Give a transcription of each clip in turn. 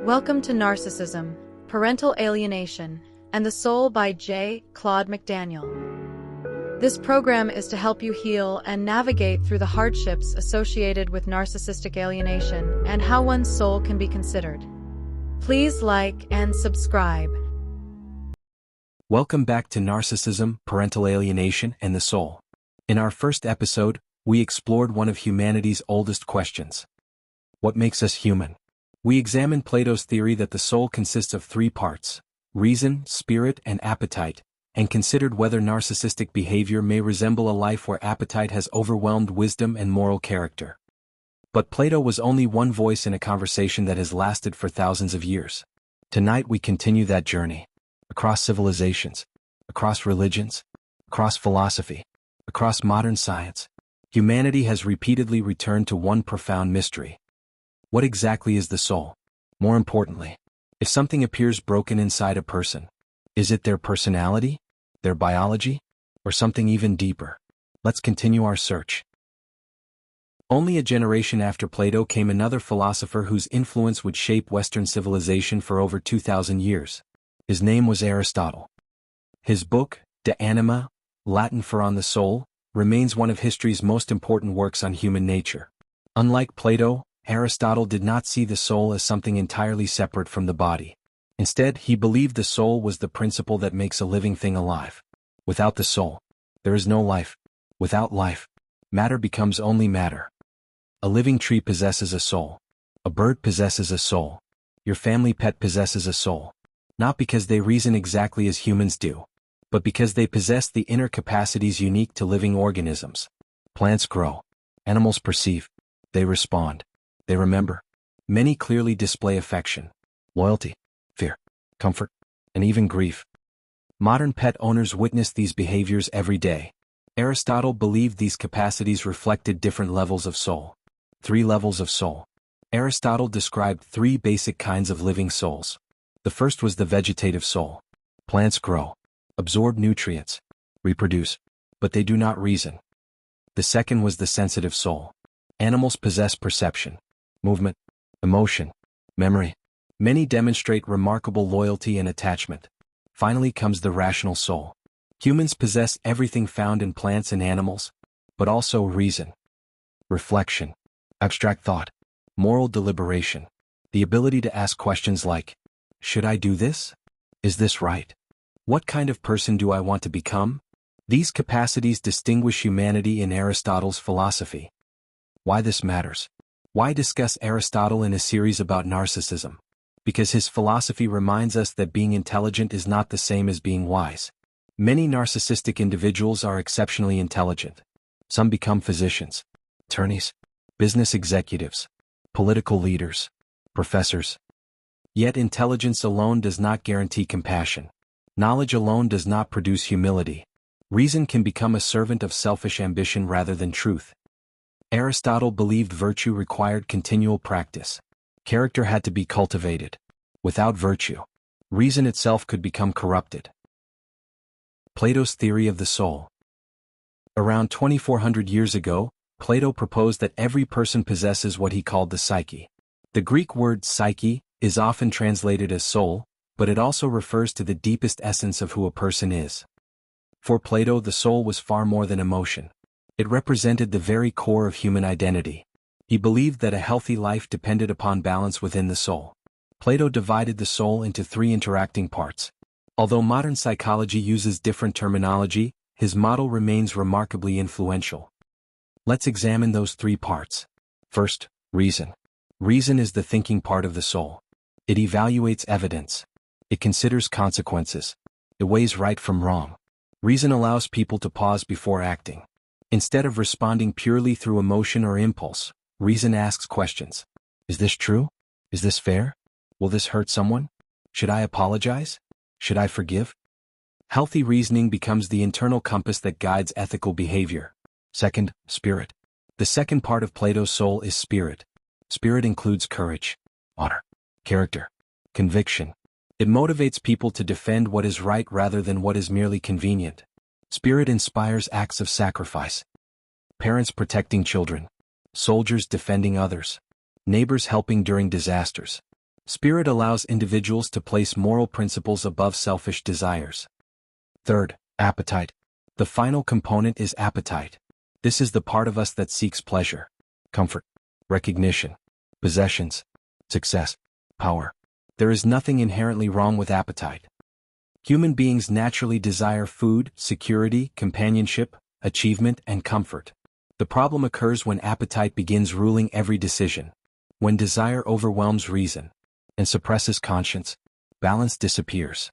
Welcome to Narcissism, Parental Alienation, and the Soul by Claude McDaniel. This program is to help you heal and navigate through the hardships associated with narcissistic alienation and how one's soul can be considered. Please like and subscribe. Welcome back to Narcissism, Parental Alienation, and the Soul. In our first episode, we explored one of humanity's oldest questions. What makes us human? We examined Plato's theory that the soul consists of three parts: reason, spirit, and appetite, and considered whether narcissistic behavior may resemble a life where appetite has overwhelmed wisdom and moral character. But Plato was only one voice in a conversation that has lasted for thousands of years. Tonight we continue that journey. Across civilizations, across religions, across philosophy, across modern science, humanity has repeatedly returned to one profound mystery. What exactly is the soul? More importantly, if something appears broken inside a person, is it their personality, their biology, or something even deeper? Let's continue our search. Only a generation after Plato came another philosopher whose influence would shape Western civilization for over 2,000 years. His name was Aristotle. His book, De Anima, Latin for On the Soul, remains one of history's most important works on human nature. Unlike Plato, Aristotle did not see the soul as something entirely separate from the body. Instead, he believed the soul was the principle that makes a living thing alive. Without the soul, there is no life. Without life, matter becomes only matter. A living tree possesses a soul. A bird possesses a soul. Your family pet possesses a soul. Not because they reason exactly as humans do, but because they possess the inner capacities unique to living organisms. Plants grow. Animals perceive. They respond. They remember. Many clearly display affection, loyalty, fear, comfort, and even grief. Modern pet owners witness these behaviors every day. Aristotle believed these capacities reflected different levels of soul. 3 levels of soul. Aristotle described 3 basic kinds of living souls. The first was the vegetative soul. Plants grow, absorb nutrients, reproduce, but they do not reason. The second was the sensitive soul. Animals possess perception, movement, emotion, memory. Many demonstrate remarkable loyalty and attachment. Finally comes the rational soul. Humans possess everything found in plants and animals, but also reason, reflection, abstract thought, moral deliberation, the ability to ask questions like, should I do this? Is this right? What kind of person do I want to become? These capacities distinguish humanity in Aristotle's philosophy. Why this matters? Why discuss Aristotle in a series about narcissism? Because his philosophy reminds us that being intelligent is not the same as being wise. Many narcissistic individuals are exceptionally intelligent. Some become physicians, attorneys, business executives, political leaders, professors. Yet intelligence alone does not guarantee compassion. Knowledge alone does not produce humility. Reason can become a servant of selfish ambition rather than truth. Aristotle believed virtue required continual practice. Character had to be cultivated. Without virtue, reason itself could become corrupted. Plato's theory of the soul. Around 2,400 years ago, Plato proposed that every person possesses what he called the psyche. The Greek word psyche is often translated as soul, but it also refers to the deepest essence of who a person is. For Plato, the soul was far more than emotion. It represented the very core of human identity. He believed that a healthy life depended upon balance within the soul. Plato divided the soul into 3 interacting parts. Although modern psychology uses different terminology, his model remains remarkably influential. Let's examine those 3 parts. First, reason. Reason is the thinking part of the soul. It evaluates evidence. It considers consequences. It weighs right from wrong. Reason allows people to pause before acting. Instead of responding purely through emotion or impulse, reason asks questions. Is this true? Is this fair? Will this hurt someone? Should I apologize? Should I forgive? Healthy reasoning becomes the internal compass that guides ethical behavior. Second, spirit. The second part of Plato's soul is spirit. Spirit includes courage, honor, character, conviction. It motivates people to defend what is right rather than what is merely convenient. Spirit inspires acts of sacrifice. Parents protecting children. Soldiers defending others. Neighbors helping during disasters. Spirit allows individuals to place moral principles above selfish desires. Third, appetite. The final component is appetite. This is the part of us that seeks pleasure, comfort, recognition, possessions, success, power. There is nothing inherently wrong with appetite. Human beings naturally desire food, security, companionship, achievement, and comfort. The problem occurs when appetite begins ruling every decision. When desire overwhelms reason and suppresses conscience, balance disappears.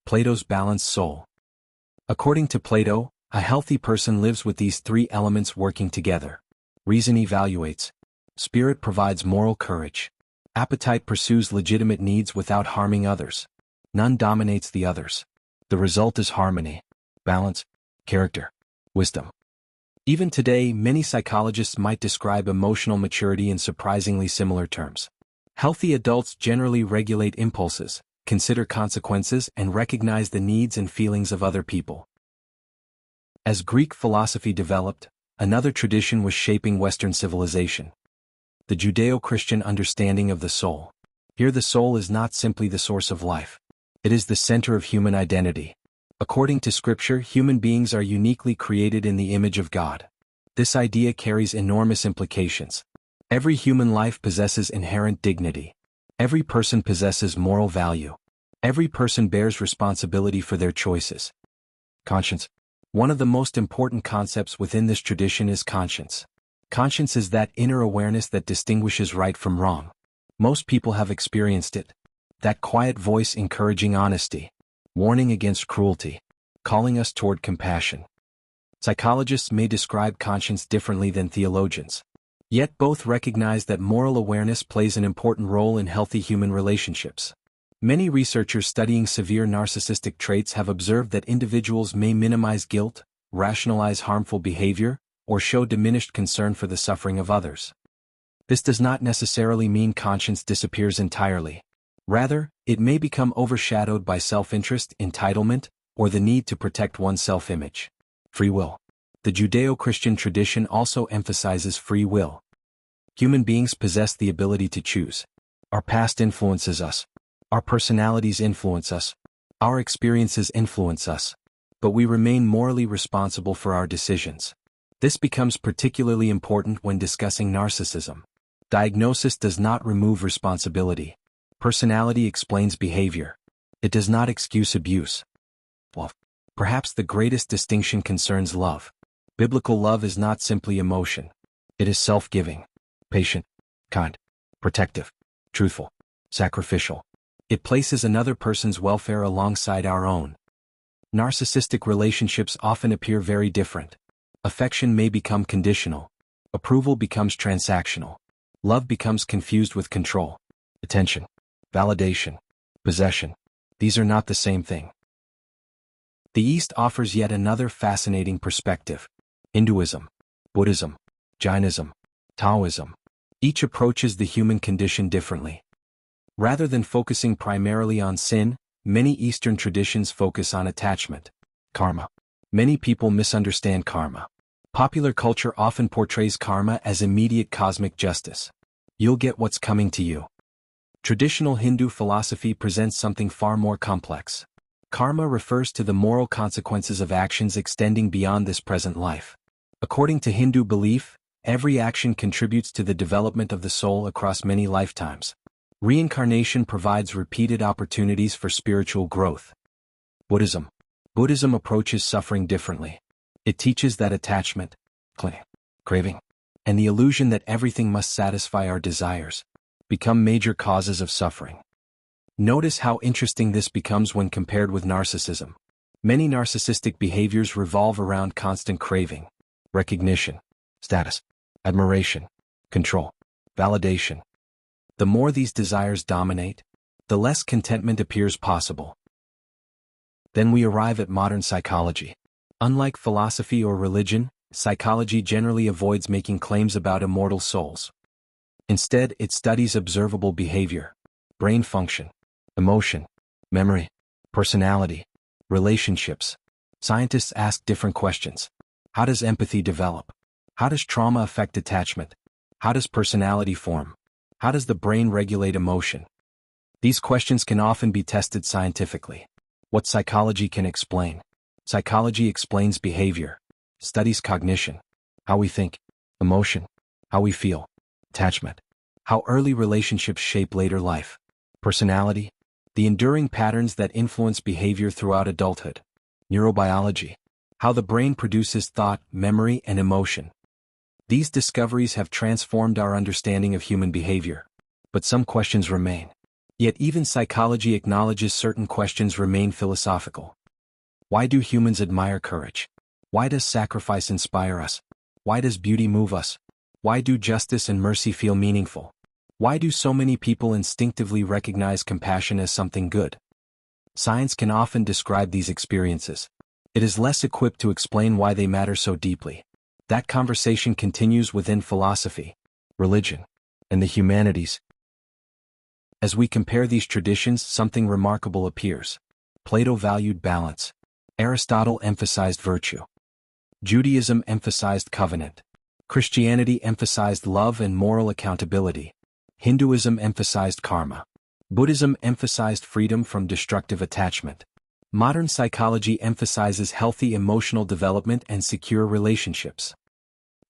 Plato's balanced soul. According to Plato, a healthy person lives with these three elements working together. Reason evaluates. Spirit provides moral courage. Appetite pursues legitimate needs without harming others. None dominates the others. The result is harmony, balance, character, wisdom. Even today, many psychologists might describe emotional maturity in surprisingly similar terms. Healthy adults generally regulate impulses, consider consequences, and recognize the needs and feelings of other people. As Greek philosophy developed, another tradition was shaping Western civilization. The Judeo-Christian understanding of the soul. Here the soul is not simply the source of life. It is the center of human identity. According to Scripture, human beings are uniquely created in the image of God. This idea carries enormous implications. Every human life possesses inherent dignity. Every person possesses moral value. Every person bears responsibility for their choices. Conscience. One of the most important concepts within this tradition is conscience. Conscience is that inner awareness that distinguishes right from wrong. Most people have experienced it. That quiet voice encouraging honesty, warning against cruelty, calling us toward compassion. Psychologists may describe conscience differently than theologians. Yet both recognize that moral awareness plays an important role in healthy human relationships. Many researchers studying severe narcissistic traits have observed that individuals may minimize guilt, rationalize harmful behavior, or show diminished concern for the suffering of others. This does not necessarily mean conscience disappears entirely. Rather, it may become overshadowed by self-interest, entitlement, or the need to protect one's self-image. Free will. The Judeo-Christian tradition also emphasizes free will. Human beings possess the ability to choose. Our past influences us. Our personalities influence us. Our experiences influence us. But we remain morally responsible for our decisions. This becomes particularly important when discussing narcissism. Diagnosis does not remove responsibility. Personality explains behavior. It does not excuse abuse. Well, perhaps the greatest distinction concerns love. Biblical love is not simply emotion. It is self-giving, patient, kind, protective, truthful, sacrificial. It places another person's welfare alongside our own. Narcissistic relationships often appear very different. Affection may become conditional. Approval becomes transactional. Love becomes confused with control. Attention, validation, possession. These are not the same thing. The East offers yet another fascinating perspective. Hinduism, Buddhism, Jainism, Taoism. Each approaches the human condition differently. Rather than focusing primarily on sin, many Eastern traditions focus on attachment, karma. Many people misunderstand karma. Popular culture often portrays karma as immediate cosmic justice. You'll get what's coming to you. Traditional Hindu philosophy presents something far more complex. Karma refers to the moral consequences of actions extending beyond this present life. According to Hindu belief, every action contributes to the development of the soul across many lifetimes. Reincarnation provides repeated opportunities for spiritual growth. Buddhism. Buddhism approaches suffering differently. It teaches that attachment, craving, and the illusion that everything must satisfy our desires become major causes of suffering. Notice how interesting this becomes when compared with narcissism. Many narcissistic behaviors revolve around constant craving, recognition, status, admiration, control, validation. The more these desires dominate, the less contentment appears possible. Then we arrive at modern psychology. Unlike philosophy or religion, psychology generally avoids making claims about immortal souls. Instead, it studies observable behavior, brain function, emotion, memory, personality, relationships. Scientists ask different questions. How does empathy develop? How does trauma affect attachment? How does personality form? How does the brain regulate emotion? These questions can often be tested scientifically. What psychology can explain? Psychology explains behavior, studies cognition, how we think, emotion, how we feel, attachment, how early relationships shape later life, personality, the enduring patterns that influence behavior throughout adulthood, neurobiology, how the brain produces thought, memory, and emotion. These discoveries have transformed our understanding of human behavior, but some questions remain. Yet even psychology acknowledges certain questions remain philosophical. Why do humans admire courage? Why does sacrifice inspire us? Why does beauty move us? Why do justice and mercy feel meaningful? Why do so many people instinctively recognize compassion as something good? Science can often describe these experiences. It is less equipped to explain why they matter so deeply. That conversation continues within philosophy, religion, and the humanities. As we compare these traditions, something remarkable appears. Plato valued balance. Aristotle emphasized virtue. Judaism emphasized covenant. Christianity emphasized love and moral accountability. Hinduism emphasized karma. Buddhism emphasized freedom from destructive attachment. Modern psychology emphasizes healthy emotional development and secure relationships.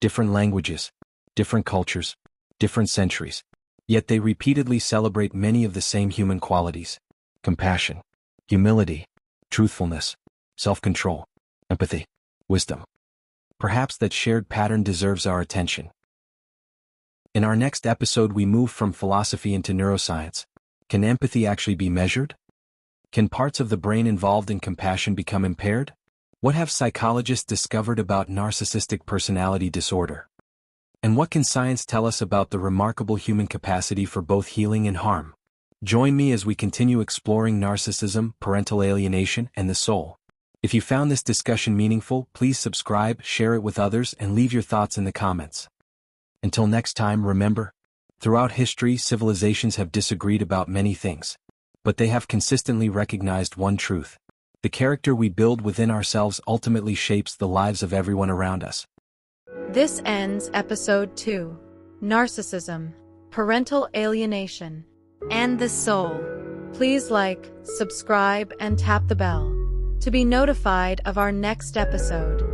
Different languages, different cultures, different centuries. Yet they repeatedly celebrate many of the same human qualities: compassion, humility, truthfulness, self-control, empathy, wisdom. Perhaps that shared pattern deserves our attention. In our next episode, we move from philosophy into neuroscience. Can empathy actually be measured? Can parts of the brain involved in compassion become impaired? What have psychologists discovered about narcissistic personality disorder? And what can science tell us about the remarkable human capacity for both healing and harm? Join me as we continue exploring narcissism, parental alienation, and the soul. If you found this discussion meaningful, please subscribe, share it with others, and leave your thoughts in the comments. Until next time, remember, throughout history, civilizations have disagreed about many things, but they have consistently recognized one truth: the character we build within ourselves ultimately shapes the lives of everyone around us. This ends episode 2, Narcissism, Parental Alienation, and the Soul. Please like, subscribe, and tap the bell to be notified of our next episode.